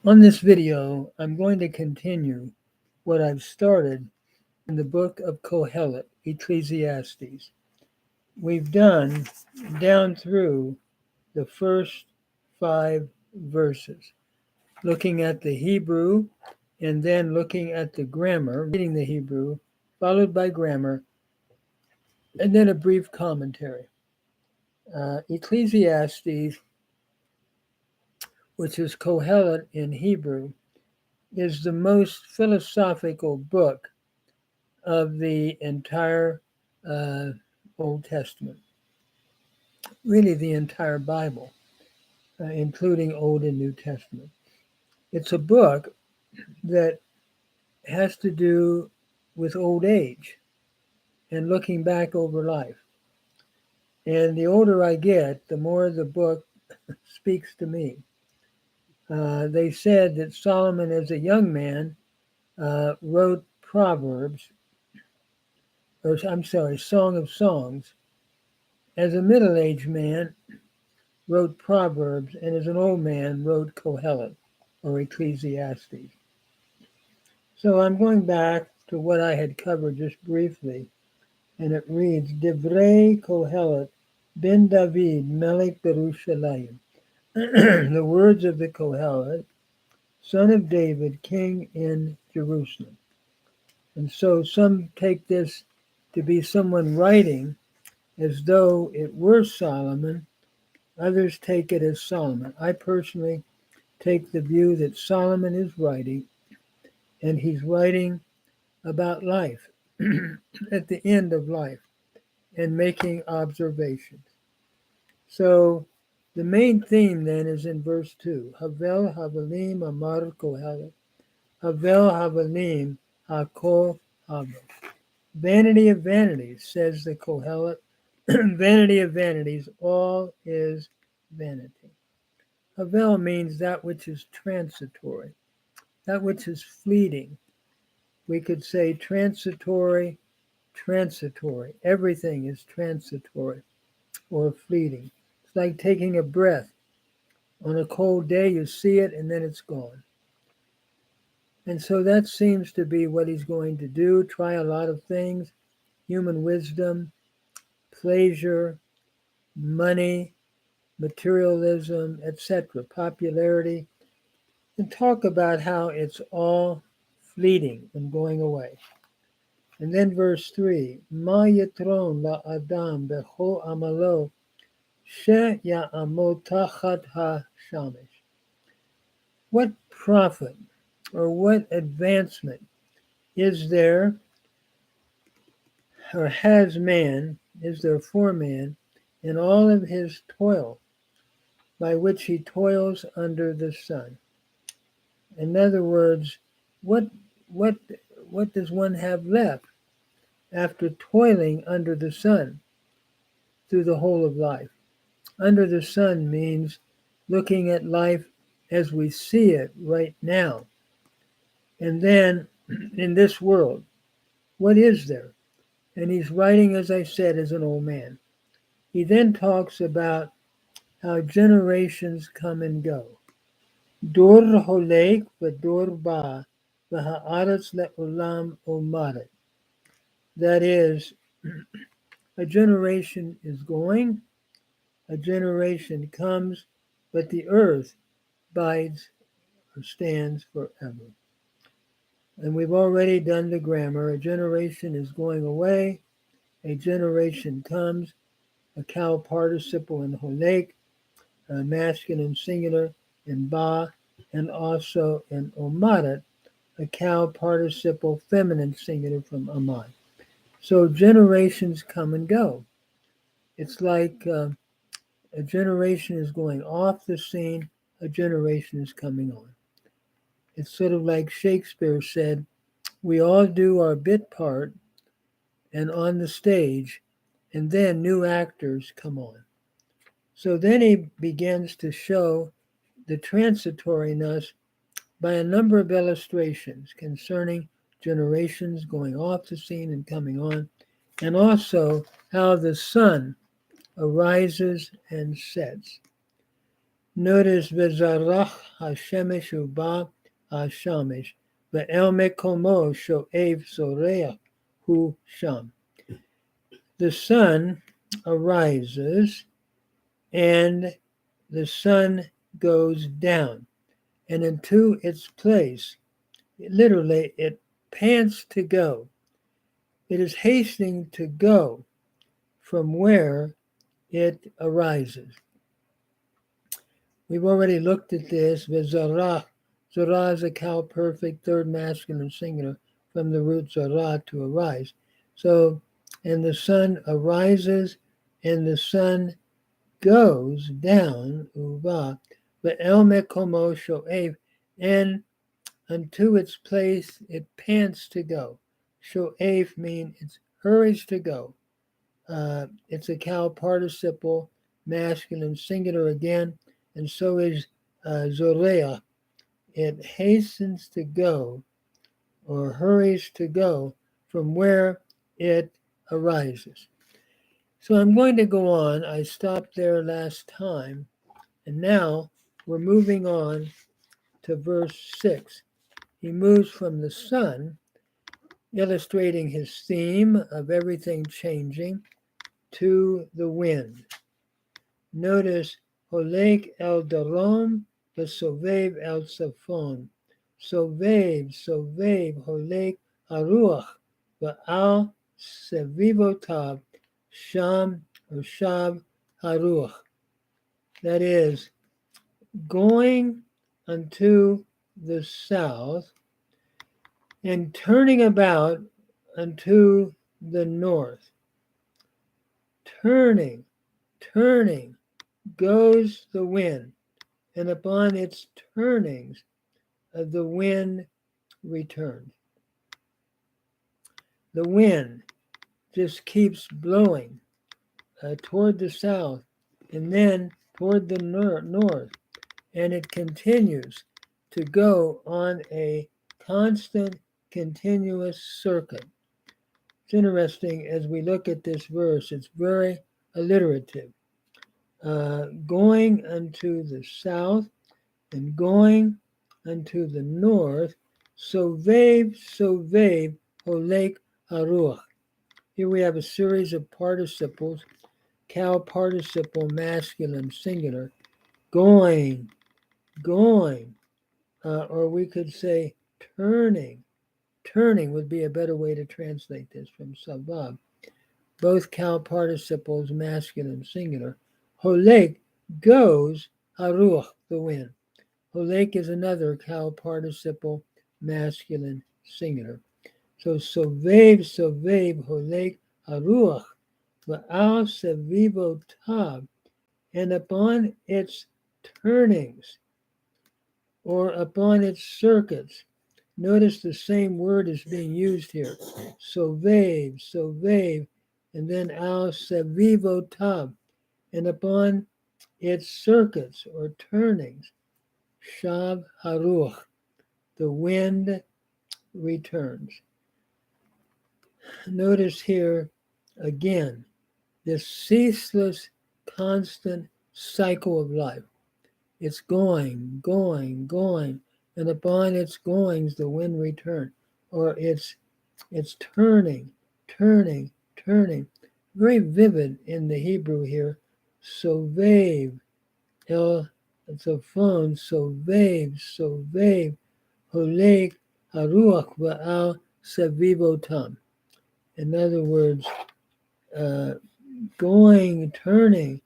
On this video, I'm going to continue what I've started in the book of Kohelet, Ecclesiastes. We've done down through the first 5 verses, looking at the Hebrew and then looking at the grammar, reading the Hebrew, followed by grammar, and then a brief commentary. Ecclesiastes, which is Kohelet in Hebrew, is the most philosophical book of the entire uh, Old Testament, really the entire Bible, including Old and New Testament. It's a book that has to do with old age and looking back over life. And the older I get, the more the book speaks to me. They said that Solomon, as a young man, wrote Proverbs, or I'm sorry, Song of Songs. As a middle-aged man, wrote Proverbs, and as an old man, wrote Kohelet, or Ecclesiastes. So I'm going back to what I had covered just briefly, and it reads, Divrei Kohelet ben David melech Berushalayim. The words of the Kohelet, son of David, king in Jerusalem. And so some take this to be someone writing as though it were Solomon. Others take it as Solomon. I personally take the view that Solomon is writing, and he's writing about life at the end of life and making observations. So the main theme then is in verse 2. Havel havalim amar kohelet. Havel havalim hakol havel. Vanity of vanities, says the Kohelet. Vanity of vanities, all is vanity. Havel means that which is transitory, that which is fleeting. We could say transitory. Everything is transitory or fleeting. It's like taking a breath. On a cold day, you see it and then it's gone. And so that seems to be what he's going to do, try a lot of things, human wisdom, pleasure, money, materialism, etc., popularity, and talk about how it's all fleeting and going away. And then verse 3, Ma yitron la adam becho amalo she ya'amot tachat ha-shamish. What profit or what advancement is there or is there for man in all of his toil by which he toils under the sun? In other words, what does one have left after toiling under the sun through the whole of life? Under the sun means looking at life as we see it right now. And then in this world, what is there? And he's writing, as I said, as an old man. He then talks about how generations come and go. Dur holek v'dur ba v'ha'aretz le'olam omaret. That is, a generation is going, a generation comes, but the earth bides or stands forever. And we've already done the grammar. A generation is going away, a generation comes, a cow participle in holek, masculine singular in ba, and also in omaret, a cow participle feminine singular from amad. So generations come and go. It's like a generation is going off the scene, a generation is coming on. It's sort of like Shakespeare said, we all do our bit part and on the stage, and then new actors come on. So then he begins to show the transitoriness by a number of illustrations concerning generations going off the scene and coming on, and also how the sun arises and sets. Notice V'zarach Hashemesh Uba Hashemesh Ve'el Mekomo Sho'ev Zoreach Hu Sham. The sun arises and the sun goes down, and into its place, literally, it pants to go. It is hastening to go from where it arises. We've already looked at this. V'zarach, zarah is a cow perfect, third masculine singular, from the root zarah, to arise. So, and the sun arises, and the sun goes down, uva, ve'el mekomo sho'ev, and unto its place it pants to go. Sho'ev means it hurries to go. It's a cow participle, masculine singular again, and so is zoreah. It hastens to go or hurries to go from where it arises. So I'm going to go on. I stopped there last time, and now we're moving on to verse 6. He moves from the sun, illustrating his theme of everything changing, to the wind. Notice Holek el Darom v'sovev el Safon. Sovev, Holek Haruach v'al sevivotav Sham or Shav Haruach. That is, going unto the south and turning about unto the north. Turning goes the wind, and upon its turnings the wind returns. The wind just keeps blowing toward the south and then toward the north, and it continues to go on a constant, continuous circuit. It's interesting as we look at this verse, it's very alliterative. Going unto the south and going unto the north, sovev, holek haruach. Here we have a series of participles, cow participle, masculine, singular, going, or we could say turning. Turning would be a better way to translate this from sabab. Both cow participles, masculine, singular. Holek goes, haruach, the wind. Holek is another cow participle, masculine, singular. So sovev, holek, haruach, va'al sevivo tav, and upon its turnings, or upon its circuits. Notice the same word is being used here. Sovev, and then al sevivo tav, and upon its circuits or turnings, shav haruach, the wind returns. Notice here again this ceaseless, constant cycle of life. It's going, and upon its goings the wind returns, or it's turning. Very vivid in the Hebrew here. Sovev, it's a phone. Sovev, holek haruach va'al sevivotam. In other words, going, turning,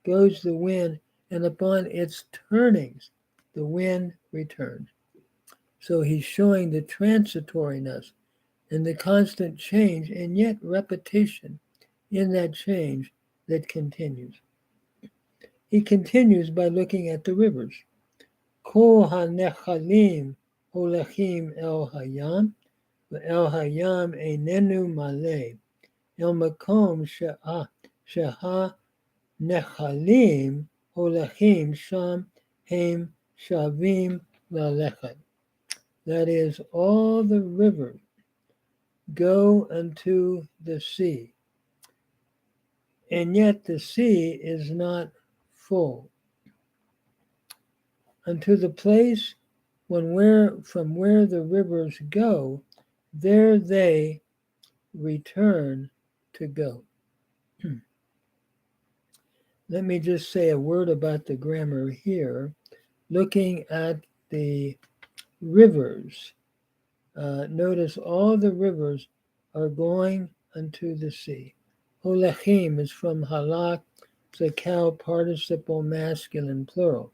goes the wind, and upon its turnings, the wind returns. So he's showing the transitoriness and the constant change, and yet repetition in that change that continues. He continues by looking at the rivers. Kol hanechalim holechim el hayam, ve'el hayam einenu maleh, el makom sheha nechalim holechim sham hem shavim lalechet. That is, all the rivers go unto the sea, and yet the sea is not full. unto the place from where the rivers go, there they return to go. Let me just say a word about the grammar here. Looking at the rivers, notice all the rivers are going unto the sea. Holachim is from halak, it's a cow participle masculine plural.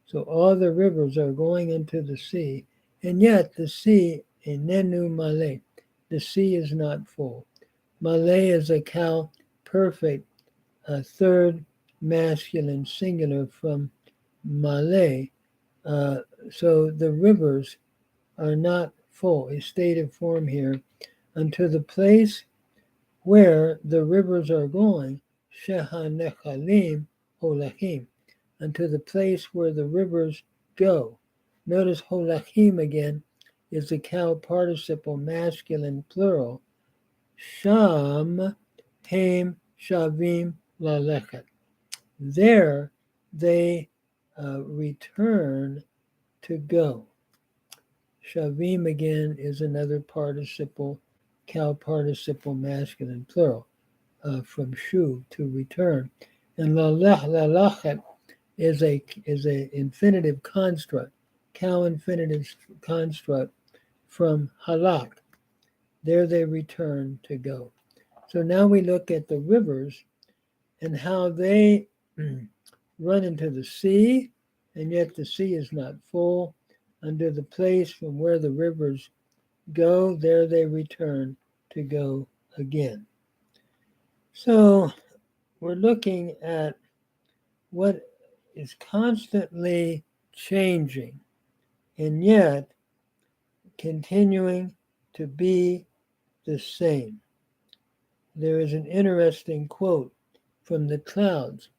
So all the rivers are going into the sea, and yet the sea, enenu male, the sea is not full. Male is a cow perfect, a third masculine singular from male. So the rivers are not full, a stated form here, unto the place where the rivers are going, shehanechalim holachim, unto the place where the rivers go. Notice holachim again is the cow participle masculine plural. Sham, haim, shavim, lalechet. There they return to go. Shavim again is another participle, cow participle masculine plural, from shuv, to return. And lalachet is a infinitive construct, cow infinitive construct from halak. There they return to go. So now we look at the rivers and how they run into the sea, and yet the sea is not full. Under the place from where the rivers go, there they return to go again. So we're looking at what is constantly changing and yet continuing to be the same. There is an interesting quote from the clouds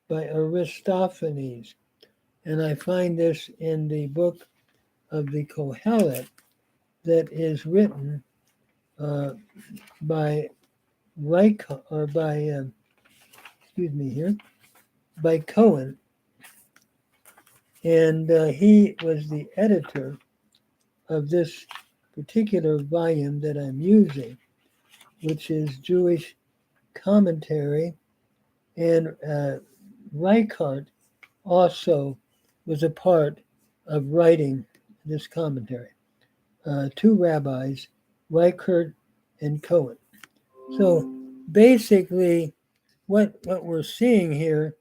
by Aristophanes, and I find this in the book of the Kohelet that is written by by Cohen, and he was the editor of this particular volume that I'm using, which is Jewish commentary, and Reichart also was a part of writing this commentary. Two rabbis, Reichart and Cohen. So basically, what we're seeing here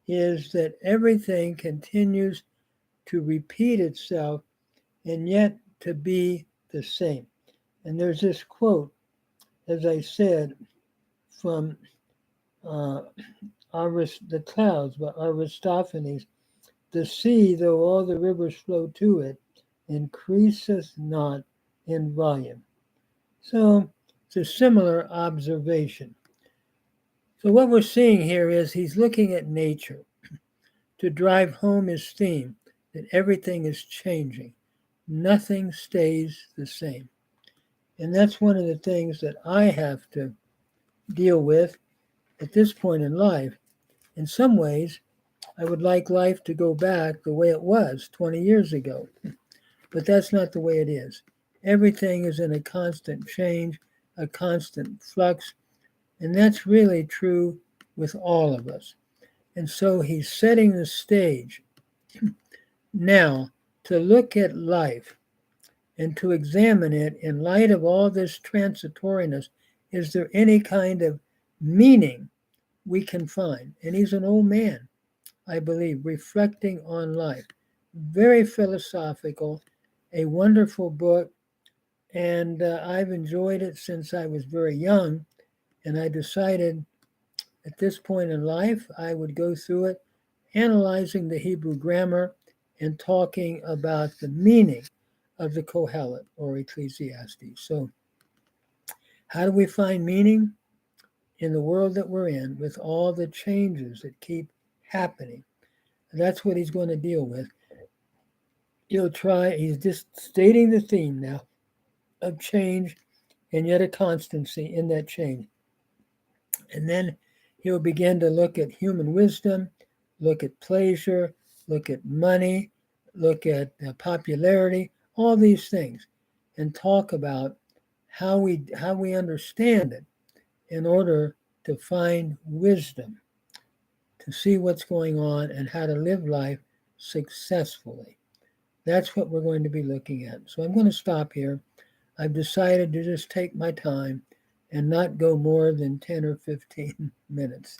is that everything continues to repeat itself and yet to be the same. And there's this quote, as I said, from the clouds by Aristophanes. The sea, though all the rivers flow to it, increaseth not in volume. So it's a similar observation. So what we're seeing here is he's looking at nature to drive home his theme that everything is changing. Nothing stays the same. And that's one of the things that I have to deal with at this point in life. In some ways, I would like life to go back the way it was 20 years ago. But that's not the way it is. Everything is in a constant change, a constant flux, and that's really true with all of us. And so he's setting the stage now to look at life and to examine it in light of all this transitoriness. Is there any kind of meaning we can find? And he's an old man, I believe, reflecting on life. Very philosophical, a wonderful book, and I've enjoyed it since I was very young, and I decided at this point in life I would go through it, analyzing the Hebrew grammar and talking about the meaning of the Kohelet or Ecclesiastes. So how do we find meaning in the world that we're in with all the changes that keep happening? And that's what he's going to deal with. He's just stating the theme now of change and yet a constancy in that change. And then he'll begin to look at human wisdom, look at pleasure, look at money, look at popularity, all these things, and talk about how we understand it in order to find wisdom, to see what's going on and how to live life successfully. That's what we're going to be looking at. So I'm going to stop here. I've decided to just take my time and not go more than 10 or 15 minutes.